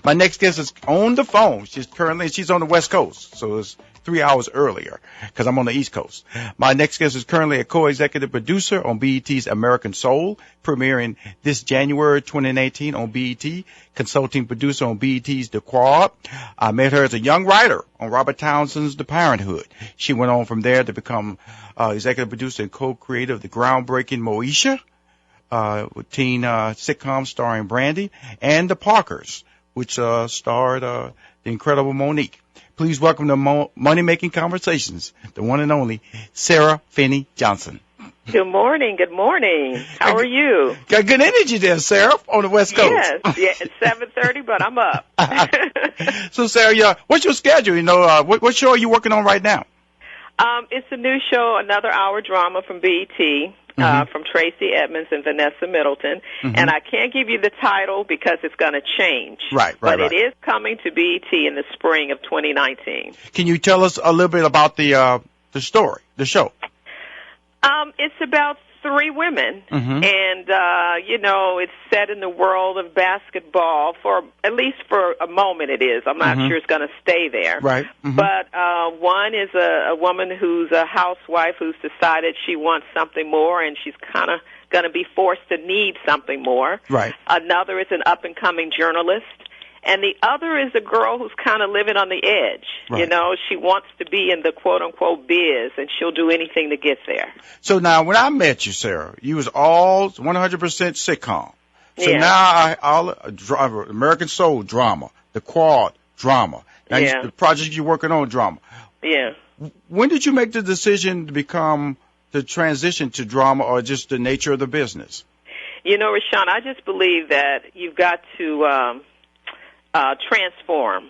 My next guest is on the phone. She's on the West Coast, so it's 3 hours earlier because I'm on the East Coast. My next guest is currently a co-executive producer on BET's American Soul, premiering this January 2019 on BET, consulting producer on BET's The Quad. I met her as a young writer on Robert Townsend's The Parenthood. She went on from there to become executive producer and co-creator of the groundbreaking MOESHA, with teen sitcom starring Brandy, and The Parkers, which starred the incredible Monique. Please welcome to Money Making Conversations, the one and only Sara Finney-Johnson. Good morning. Good morning. How are you? Got good energy there, Sara, on the West Coast. Yes. Yeah, it's 7:30, but I'm up. So, Sara, what's your schedule? What show are you working on right now? It's a new show, another hour drama from BET. From Tracy Edmonds and Vanessa Middleton. And I can't give you the title because it's going to change. Right. But it is coming to BET in the spring of 2019. Can you tell us a little bit about the story, the show? It's about three women, and, it's set in the world of basketball at least for a moment it is. I'm not sure it's going to stay there. Right. But one is a woman who's a housewife who's decided she wants something more, and she's kind of going to be forced to need something more. Right. Another is an up-and-coming journalist. And the other is a girl who's kind of living on the edge. Right. She wants to be in the quote-unquote biz, and she'll do anything to get there. So now, when I met you, Sara, you was all 100% sitcom. So Yeah. now, American Soul drama, The Quad drama. Now, Yeah. the project you're working on drama. Yeah. When did you make the decision to transition to drama, or just the nature of the business? Rushion, I just believe that you've got to transform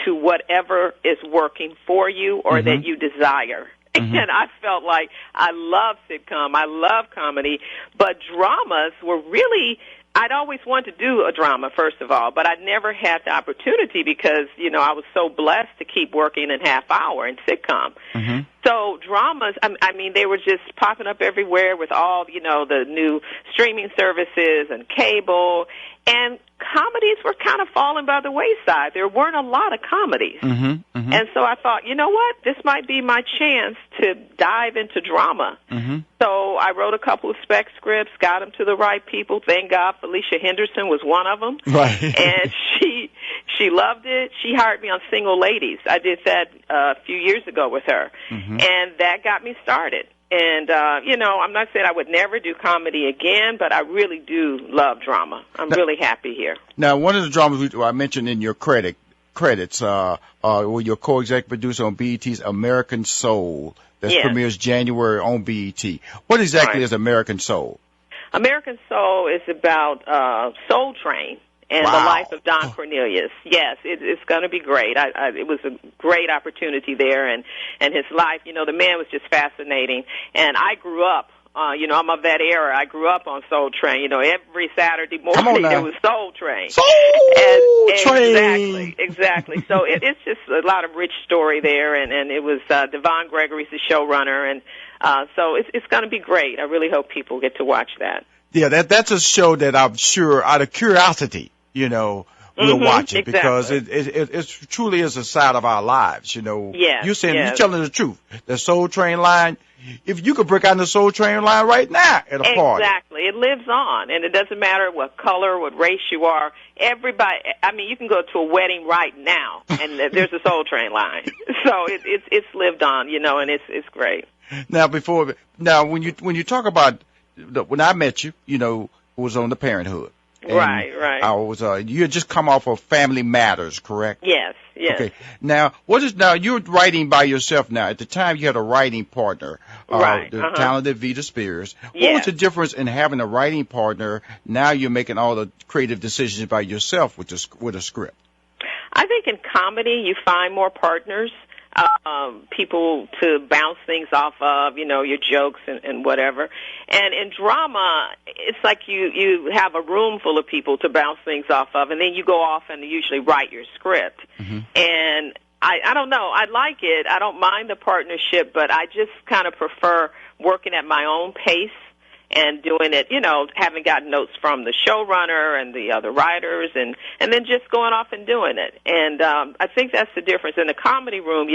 to whatever is working for you or that you desire. And I felt like I love sitcom, I love comedy, but dramas were really, I'd always wanted to do a drama, first of all, but I never had the opportunity because, I was so blessed to keep working in half hour in sitcom. So dramas, they were just popping up everywhere with all, the new streaming services and cable, and comedies were kind of falling by the wayside. There weren't a lot of comedies. And so I thought, you know what, this might be my chance to dive into drama. So I wrote a couple of spec scripts, got them to the right people. Thank God Felicia Henderson was one of them. Right. And she loved it. She hired me on Single Ladies. I did that a few years ago with her. And that got me started. And, I'm not saying I would never do comedy again, but I really do love drama. I'm really happy here. Now, one of the dramas I mentioned in your credits, were your co-executive producer on BET's American Soul that premieres January on BET. What exactly is American Soul? American Soul is about Soul Train and the life of Don Cornelius. Yes, it's going to be great. It was a great opportunity there, and his life, the man was just fascinating. And I grew up, I'm of that era. I grew up on Soul Train. Every Saturday morning there was Soul Train. Train! Exactly. So it's just a lot of rich story there, and it was Devon Gregory's the showrunner, and so it's going to be great. I really hope people get to watch that. Yeah, that's a show that I'm sure, out of curiosity, we'll watch it because it truly is a side of our lives. You're telling the truth. The Soul Train line, if you could break out the Soul Train line right now at a party. Exactly. It lives on, and it doesn't matter what color, what race you are. Everybody, you can go to a wedding right now, and there's a Soul Train line. So it's lived on, and it's great. Now, when you talk about when I met you, was on The Parenthood. Right. You had just come off of Family Matters, correct? Yes. Okay. Now, you're writing by yourself now. At the time, you had a writing partner, the talented Vita Spears. What was the difference in having a writing partner? Now you're making all the creative decisions by yourself with a script. I think in comedy, you find more partners. People to bounce things off of, your jokes and whatever. And in drama, it's like you have a room full of people to bounce things off of, and then you go off and usually write your script. And I don't know. I like it. I don't mind the partnership, but I just kind of prefer working at my own pace and doing it, having gotten notes from the showrunner and the other writers, and then just going off and doing it. And I think that's the difference. In the comedy room,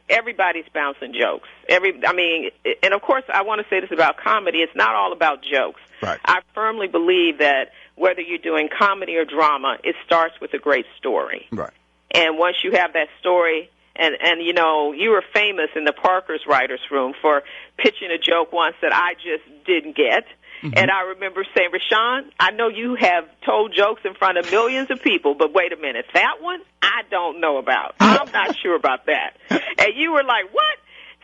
everybody's bouncing jokes. And of course, I want to say this about comedy. It's not all about jokes. Right. I firmly believe that whether you're doing comedy or drama, it starts with a great story. Right. And once you have that story, and you were famous in the Parker's writers' room for pitching a joke once that I just didn't get. Mm-hmm. And I remember saying, Rushion, I know you have told jokes in front of millions of people, but wait a minute, that one I don't know about. I'm not sure about that. And you were like, what?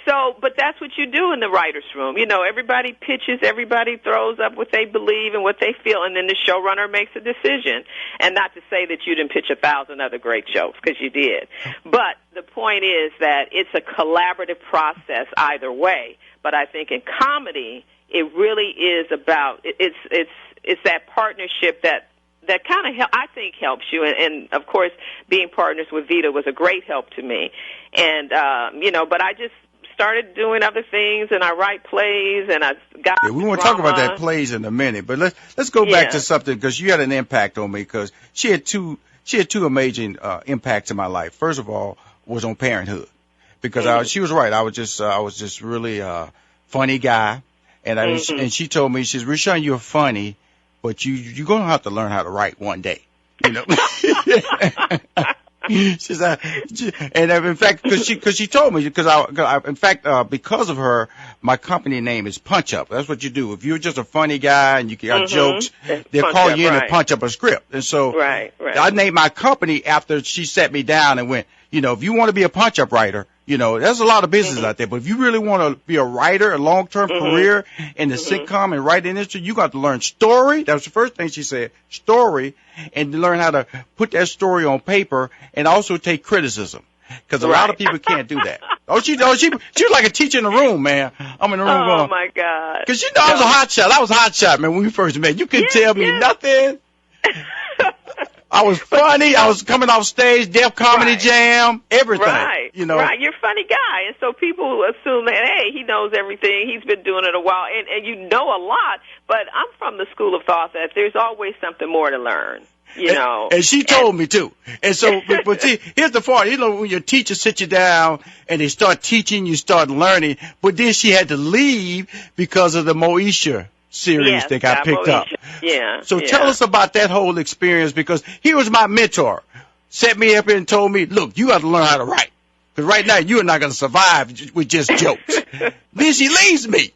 So, but that's what you do in the writer's room. Everybody pitches, everybody throws up what they believe and what they feel, and then the showrunner makes a decision. And not to say that you didn't pitch 1,000 other great jokes, because you did. But the point is that it's a collaborative process either way. But I think in comedy, it really is about, it's that partnership that kind of, I think, helps you. And, of course, being partners with Vita was a great help to me. And, but I just started doing other things, and I write plays, and I got we want to talk about that plays in a minute, but let's go back to something, because you had an impact on me, because she had two amazing impacts in my life. First of all, was on parenthood, because she was right. I was just really funny guy, and and she told me, she says, Rushion, you're funny, but you're gonna have to learn how to write one day, She's and in fact, because she told me, because of her, my company name is Punch Up. That's what you do. If you're just a funny guy and you got jokes, they'll call you in and punch up a script. And so I named my company after she sat me down and went, if you want to be a punch up writer, there's a lot of business out there, but if you really want to be a writer, a long-term career in the sitcom and writing industry, you got to learn story. That was the first thing she said, story, and to learn how to put that story on paper and also take criticism, because a lot of people can't do that. She was like a teacher in the room, man. I'm in the room going, oh my God. Because I was a hot shot. I was a hot shot, man, when we first met. You couldn't tell me nothing. I was funny. I was coming off stage, Def Comedy Jam, everything. Right. Right. You're a funny guy. And so people assume that, hey, he knows everything. He's been doing it a while. And you know a lot. But I'm from the school of thought that there's always something more to learn. And she told me too. And so, but see, here's the part. When your teacher sits you down and they start teaching, you start learning. But then she had to leave because of the MOESHA series that got picked up. So tell us about that whole experience, because he was my mentor. Set me up and told me, look, you got to learn how to write, because right now you are not going to survive with just jokes. Then she leaves me.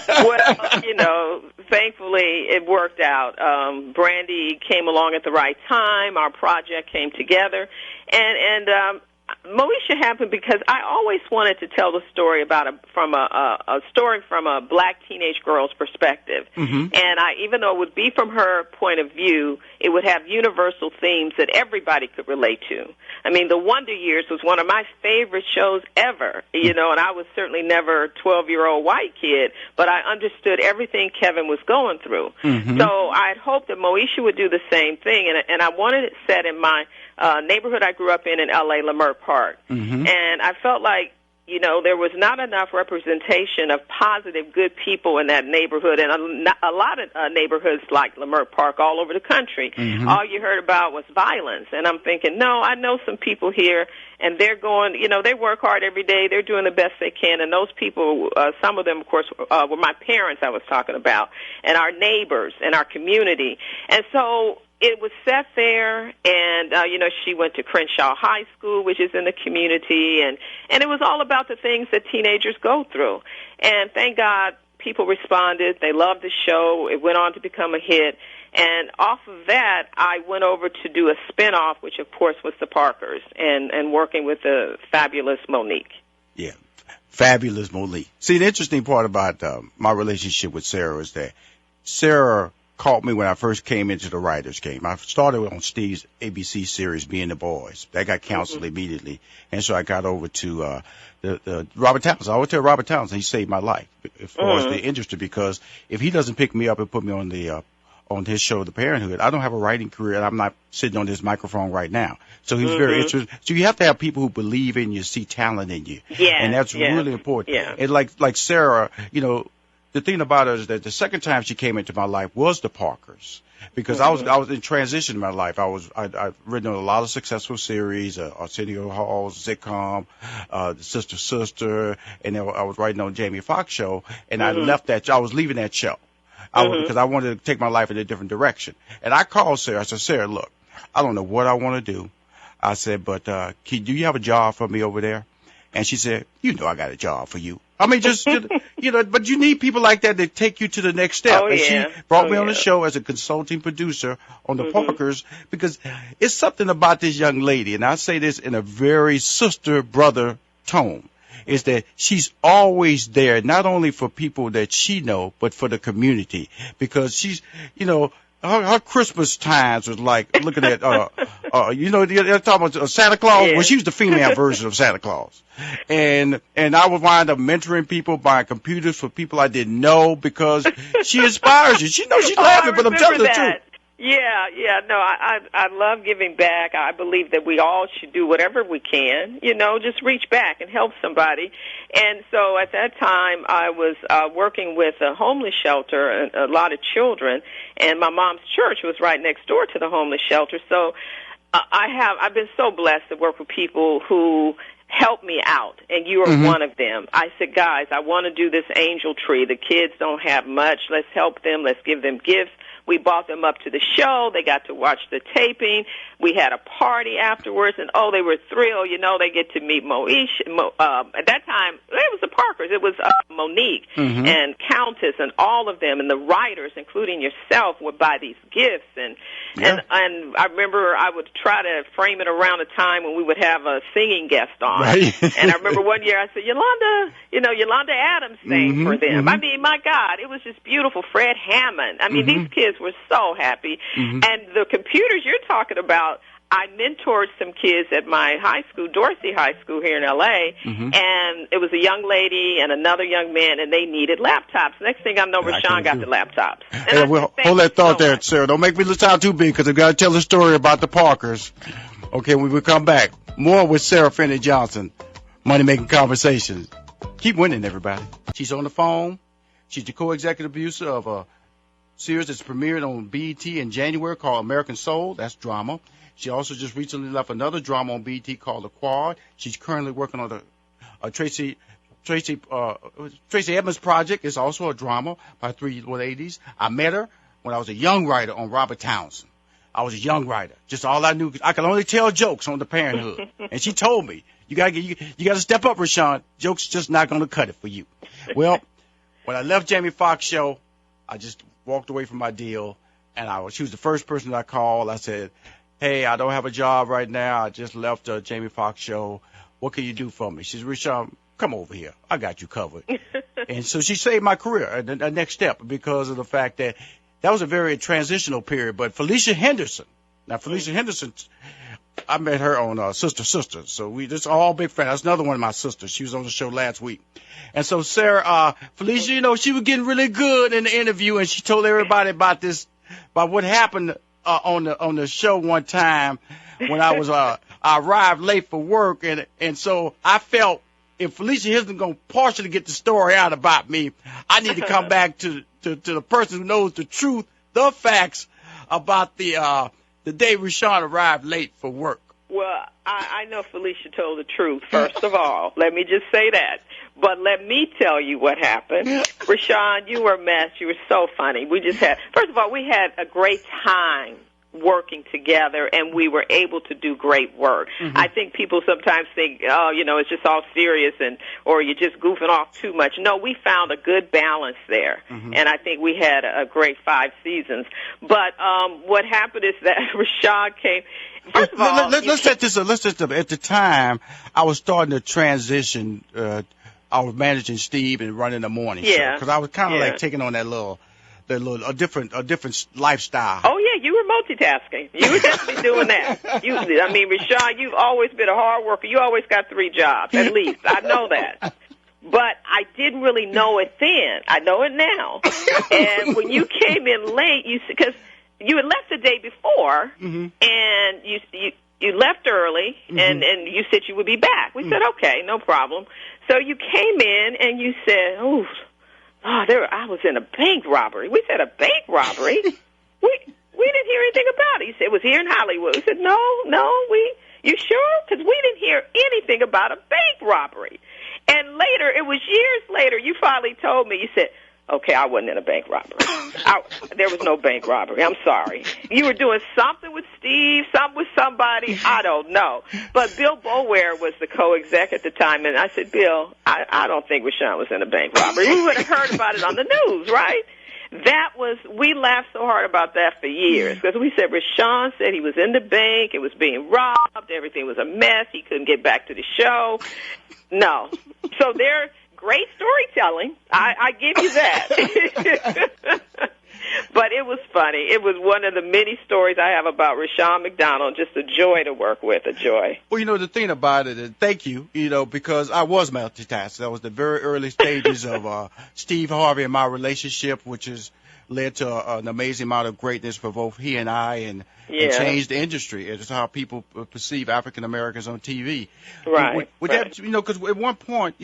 Well, thankfully it worked out. Brandy came along at the right time. Our project came together, and MOESHA happened because I always wanted to tell the story from a black teenage girl's perspective. And even though it would be from her point of view, it would have universal themes that everybody could relate to. I mean, The Wonder Years was one of my favorite shows ever, and I was certainly never a 12-year-old white kid, but I understood everything Kevin was going through. So I had hoped that MOESHA would do the same thing, and I wanted it set in my neighborhood I grew up in L.A., Leimert Park. And I felt like, there was not enough representation of positive, good people in that neighborhood, and a lot of neighborhoods like Leimert Park all over the country. All you heard about was violence. And I'm thinking, no, I know some people here, and they're going, they work hard every day. They're doing the best they can. And those people, some of them, of course, were my parents I was talking about, and our neighbors and our community. And so it was set there, and, she went to Crenshaw High School, which is in the community, and it was all about the things that teenagers go through. And thank God people responded. They loved the show. It went on to become a hit. And off of that, I went over to do a spinoff, which, of course, was The Parkers, and working with the fabulous Monique. Yeah, fabulous Monique. See, the interesting part about my relationship with Sarah is that Sarah caught me when I first came into the writers' game. I started on Steve's ABC series, Being the Boys. That got canceled immediately. And so I got over to the Robert Townsend. I would tell Robert Townsend, he saved my life as far as the industry, because if he doesn't pick me up and put me on his show, The Parenthood, I don't have a writing career, and I'm not sitting on this microphone right now. So he's very interested. So you have to have people who believe in you, see talent in you. And that's really important. And like Sarah, the thing about it is that the second time she came into my life was the Parkers, because I was in transition in my life. I've written on a lot of successful series, Arsenio Hall's sitcom, Sister, and then I was writing on Jamie Foxx show, and I left that. I was leaving that show. Because I wanted to take my life in a different direction. And I called Sarah. I said, Sarah, look, I don't know what I want to do. I said, but do you have a job for me over there? And she said, you know I got a job for you. I mean, just, you know, but you need people like that that take you to the next step. And she brought me on the show as a consulting producer on the Parkers, because it's something about this young lady, and I say this in a very sister-brother tone, is that she's always there, not only for people that she know, but for the community. Because she's, you know, her Christmas times was like looking at, you know, they're talking about Santa Claus. Yeah. Well, she was the female version of Santa Claus. And I would wind up mentoring people, buying computers for people I didn't know, because she inspires you. She knows she's laughing, but I'm telling the truth. Yeah. No, I love giving back. I believe that we all should do whatever we can, you know, just reach back and help somebody. And so at that time, I was working with a homeless shelter, and a lot of children, and my mom's church was right next door to the homeless shelter. So I've been so blessed to work with people who help me out, and you are one of them. I said, guys, I want to do this angel tree. The kids don't have much. Let's help them. Let's give them gifts. We brought them up to the show. They got to watch the taping. We had a party afterwards, and, they were thrilled. You know, they get to meet MOESHA. At that time, it was the Parkers. It was Monique and Countess and all of them, and the writers, including yourself, would buy these gifts. And I remember I would try to frame it around a time when we would have a singing guest on. Right. And I remember one year I said, Yolanda Adams sang for them. I mean, my God, it was just beautiful. Fred Hammond. I mean, these kids were so happy. And the computers you're talking about, I mentored some kids at my high school, Dorsey High School here in L.A., and it was a young lady and another young man, and they needed laptops. Next thing I know, Rushion got the laptops. Hey, well, hold that thought there, Sarah. Don't make me sound too big, because I've got to tell the story about the Parkers. Okay, when we come back, more with Sara Finney-Johnson, Money Making Conversations. Keep winning, everybody. She's on the phone. She's the co-executive producer of a series that's premiered on BET in January called American Soul. That's drama. She also just recently left another drama on BET called The Quad. She's currently working on the Tracy Edmonds project. It's also a drama by three ladies. I met her when I was a young writer on Robert Townsend. I was a young writer. Just all I knew, I could only tell jokes on the Parenthood. And she told me, you gotta step up, Rushion. Jokes just not gonna cut it for you. Well, when I left Jamie Foxx show, I just walked away from my deal, and she was the first person I called. I said, hey, I don't have a job right now. I just left Jamie Foxx show. What can you do for me? She said, Rushion, come over here. I got you covered. And so she saved my career, the next step, because of the fact that was a very transitional period. But Felicia Henderson, I met her on Sister. So we just all big friends. That's another one of my sisters. She was on the show last week. And so Sarah, Felicia, you know, she was getting really good in the interview, and she told everybody about what happened on the show one time when I arrived late for work, and so I felt if Felicia isn't going to partially get the story out about me, I need to come back to the person who knows the truth, the facts about the day Rushion arrived late for work. Well, I know Felicia told the truth, first of all. Let me just say that. But let me tell you what happened. Rushion, you were a mess. You were so funny. First of all, we had a great time working together, and we were able to do great work. I think people sometimes think, it's just all serious or you're just goofing off too much. No, we found a good balance there, and I think we had a great 5 seasons. But what happened is that Rushion came. First of all, let's set this up. At the time, I was starting to transition. I was managing Steve and running the morning show, because I was kind of like taking on a different lifestyle. Oh yeah, you were multitasking. You were definitely doing that. Rushion, you've always been a hard worker. You always got 3 jobs at least. I know that. But I didn't really know it then. I know it now. And when you came in late, because you had left the day before, and you left early, and you said you would be back. We said, okay, no problem. So you came in, and you said, I was in a bank robbery. We said, a bank robbery? We didn't hear anything about it. He said, it was here in Hollywood. We said, no, you sure? Because we didn't hear anything about a bank robbery. And later, it was years later, you finally told me, you said, okay, I wasn't in a bank robbery. There was no bank robbery. I'm sorry. You were doing something with Steve, something with somebody. I don't know. But Bill Boulware was the co-exec at the time, and I said, Bill, I don't think Rushion was in a bank robbery. We would have heard about it on the news, right? We laughed so hard about that for years, because we said Rushion said he was in the bank, it was being robbed, everything was a mess, he couldn't get back to the show. No. So there's great storytelling. I give you that. But it was funny. It was one of the many stories I have about Rushion McDonald. Just a joy to work with, a joy. Well, the thing about it is, thank you, because I was multitasking. That was the very early stages of Steve Harvey and my relationship, which has led to an amazing amount of greatness for both he and I, and changed the industry. It's how people perceive African Americans on TV. Right. That, because at one point,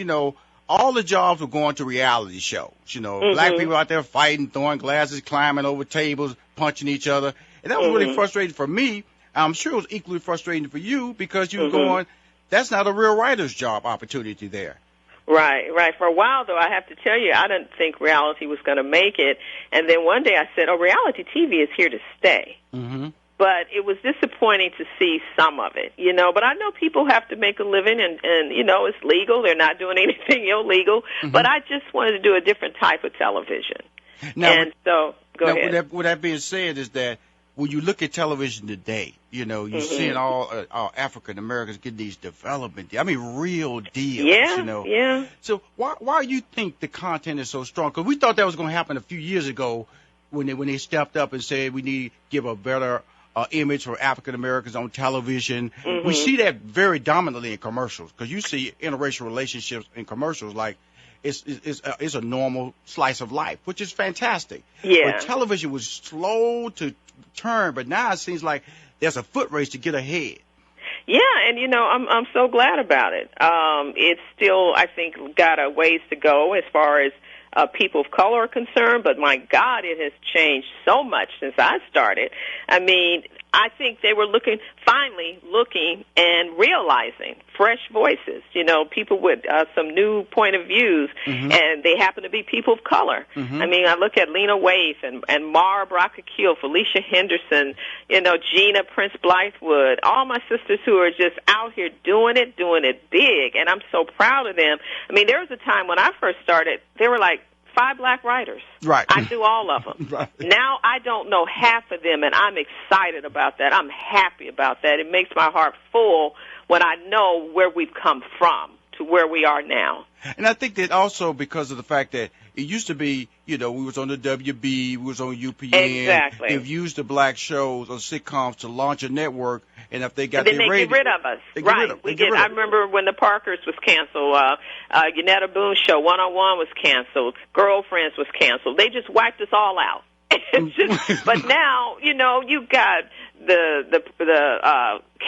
all the jobs were going to reality shows. Black people out there fighting, throwing glasses, climbing over tables, punching each other. And that was really frustrating for me. I'm sure it was equally frustrating for you, because you were going, that's not a real writer's job opportunity there. Right. For a while, though, I have to tell you, I didn't think reality was going to make it. And then one day I said, reality TV is here to stay. Mm-hmm. But it was disappointing to see some of it, But I know people have to make a living, and it's legal. They're not doing anything illegal. Mm-hmm. But I just wanted to do a different type of television. Now, go ahead. With that being said, is that when you look at television today, you're seeing all African Americans get these development, real deals, Yeah. So why do you think the content is so strong? Because we thought that was going to happen a few years ago when they stepped up and said we need to give a better image for African Americans on television. Mm-hmm. We see that very dominantly in commercials, because you see interracial relationships in commercials like it's a normal slice of life, which is fantastic. Yeah. But television was slow to turn, but now it seems like there's a foot race to get ahead. Yeah, and I'm so glad about it. It's still, I think, got a ways to go as far as people of color are concerned, but my God, it has changed so much since I started. I think they were finally looking and realizing fresh voices, people with some new point of views, and they happen to be people of color. Mm-hmm. I look at Lena Waithe and Mara Brock-Akil, Felicia Henderson, Gina Prince Blythewood, all my sisters who are just out here doing it big, and I'm so proud of them. There was a time when I first started, there were like 5 black writers. Right. I knew all of them. Right. Now I don't know half of them, and I'm excited about that. I'm happy about that. It makes my heart full when I know where we've come from to where we are now. And I think that also because of the fact that it used to be, we was on the WB, we was on UPN. Exactly. They've used the black shows or sitcoms to launch a network, and if they got their rating, get rid of us. Right. We did. I remember when the Parkers was canceled, Yanetta Boone's show, 101 was canceled, Girlfriends was canceled. They just wiped us all out. But now, you've got the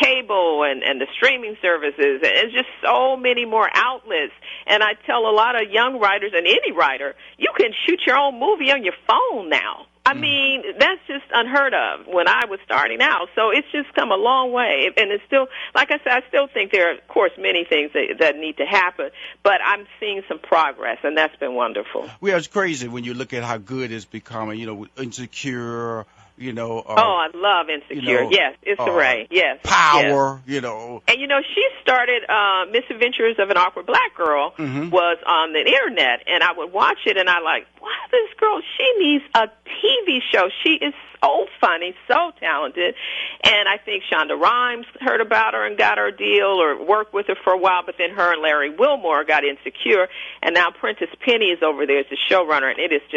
cable and the streaming services, and it's just so many more outlets. And I tell a lot of young writers, and any writer, you can shoot your own movie on your phone now. That's just unheard of when I was starting out. So it's just come a long way. And it's still, like I said, I still think there are, of course, many things that need to happen. But I'm seeing some progress, and that's been wonderful. Well, it's crazy when you look at how good it's becoming, with Insecure, I love Insecure. Yes, it's Ray. Yes. Power, yes. And, she started Misadventures of an Awkward Black Girl was on the Internet, and I would watch it, and I wow, this girl, she needs a TV show. She is so funny, so talented. And I think Shonda Rhimes heard about her and got her a deal or worked with her for a while, but then her and Larry Wilmore got Insecure, and now Prentice Penny is over there as the showrunner, and it's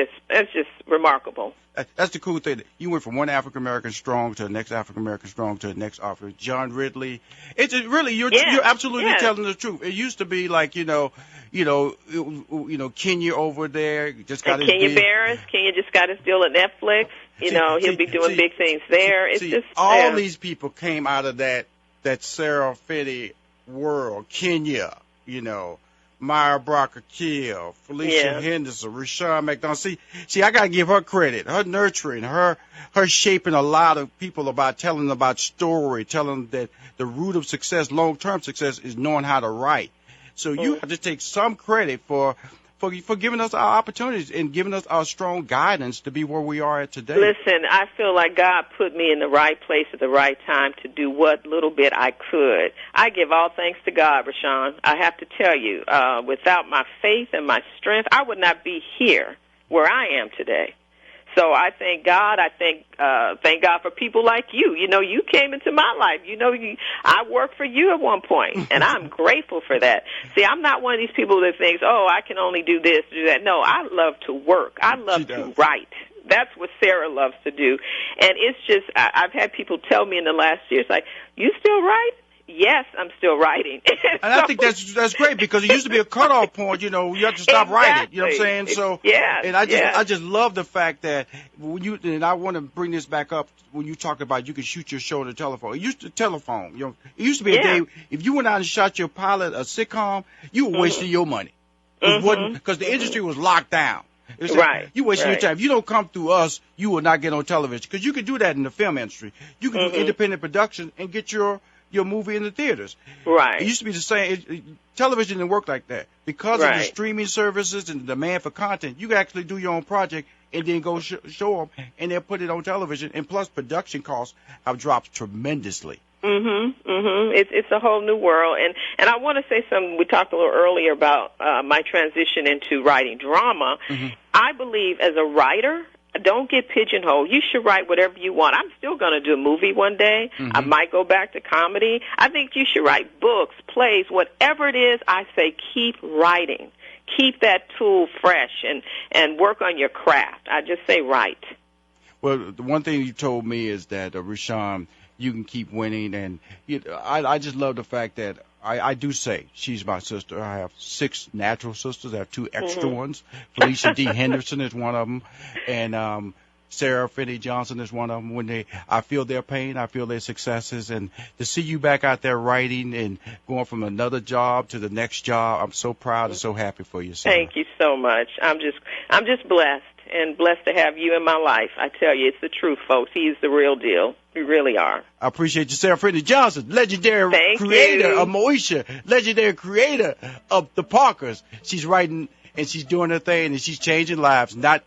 just remarkable. That's the cool thing. You went from one African American strong to the next African American strong to the next author, John Ridley. It's really you're absolutely telling the truth. It used to be like Kenya over there just got Kenya Barris. Kenya just got his deal at Netflix. He'll be doing big things there. It's all these people came out of that Sara Finney world. Kenya, Myra Brocker Kill, Felicia Henderson, Rushion McDonald. See, I got to give her credit. Her nurturing, her shaping a lot of people about telling them about story, telling them that the root of success, long-term success, is knowing how to write. So you have to take some credit for giving us our opportunities and giving us our strong guidance to be where we are at today. Listen, I feel like God put me in the right place at the right time to do what little bit I could. I give all thanks to God, Rushion. I have to tell you, without my faith and my strength, I would not be here where I am today. So I thank God. I thank God for people like you. You know, you came into my life. You know, I worked for you at one point, and I'm grateful for that. See, I'm not one of these people that thinks, oh, I can only do this, do that. No, I love to work. I love to write. That's what Sara loves to do. And it's just, I've had people tell me in the last year, it's like, you still write? Yes, I'm still writing. And I think that's great, because it used to be a cutoff point. You know, you have to stop writing. You know what I'm saying? So, and I just love the fact that when you, and I want to bring this back up when you talk about you can shoot your show on the telephone. It used to telephone. You know, it used to be a day if you went out and shot your pilot a sitcom, you were wasting your money. It wasn't, because the industry was locked down. Right. You wasting your time. If you don't come through us, you will not get on television, because you can do that in the film industry. You can do independent production and get your movie in the theaters. Right. It used to be the same. Television didn't work like that. Because of the streaming services and the demand for content, you can actually do your own project and then go show them, and they'll put it on television. And plus, production costs have dropped tremendously. It's a whole new world. And I want to say something. We talked a little earlier about my transition into writing drama. I believe as a writer, don't get pigeonholed. You should write whatever you want. I'm still going to do a movie one day. I might go back to comedy. I think you should write books, plays, whatever it is. I say keep writing. Keep that tool fresh and work on your craft. I just say write. Well, the one thing you told me is that, Rushion, you can keep winning. And I just love the fact that I do say she's my sister. I have 6 natural sisters. I have 2 extra ones. Felicia D. Henderson is one of them, and Sara Finney-Johnson is one of them. I feel their pain, I feel their successes, and to see you back out there writing and going from another job to the next job, I'm so proud and so happy for you, Sara. Thank you so much. I'm just blessed, and blessed to have you in my life. I tell you, it's the truth, folks. He's the real deal. You really are. I appreciate you, Sara Finney-Johnson, legendary creator of MOESHA, legendary creator of the Parkers. She's writing and she's doing her thing, and she's changing lives, not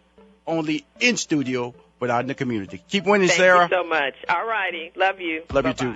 only in studio, but out in the community. Keep winning, Sara. Thank you so much. All righty. Love you. Love you too.